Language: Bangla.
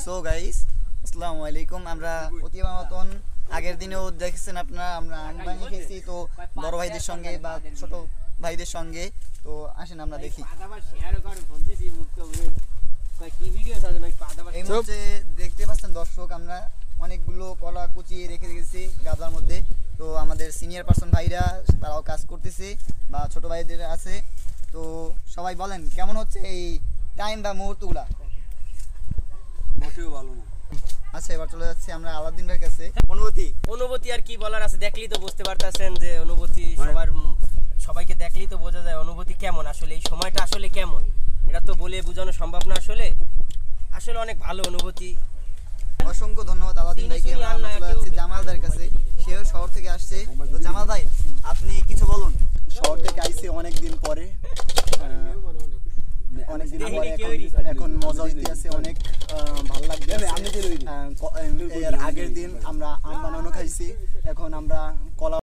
সো গাইস আসসালামু আলাইকুম। আমরা প্রতিবার মতন আগের দিনেও দেখেছেন আপনারা আমরা আমবানি খেয়েছি, তো বড় ভাইদের সঙ্গে বা ছোট ভাইদের সঙ্গে। তো আসেন আমরা দেখি। এই মুহূর্তে দেখতে পাচ্ছেন দর্শক, আমরা অনেকগুলো কলা কুচিয়ে রেখে গেছি গাবলার মধ্যে। তো আমাদের সিনিয়র পার্সন ভাইরা তারাও কাজ করতেছে বা ছোট ভাইদের আছে। তো সবাই বলেন কেমন হচ্ছে এই টাইম বা মুহূর্তগুলা? মোটেও ভালো না। আচ্ছা, এবার চলে যাচ্ছি আমরা আলাউদ্দিন ভাইয়ের কাছে। অনুভূতি আর কি বলার আছে, দেখলেই তো বুঝতে পারতেছেন যে অনুভূতি সবাইকে দেখলেই তো বোঝা যায় অনুভূতি কেমন, আসলে এই সময়টা আসলে কেমন, এটা তো বলে বোঝানো সম্ভব না। আসলে অনেক ভালো অনুভূতি। অসংখ্য ধন্যবাদ আলাউদ্দিন ভাইকে। আমরা চলে যাচ্ছি জামাল ভাইয়ের কাছে, সেও শহর থেকে আসছে। তো জামাল ভাই, আপনি কিছু বলুন। শহর থেকে আইসি অনেকদিন পরে, অনেকদিন পরে এখন মজা হইতে আছে, অনেক ভালো লাগছে। এর আগের দিন আমরা আম বানানো খাইছি, এখন আমরা কলা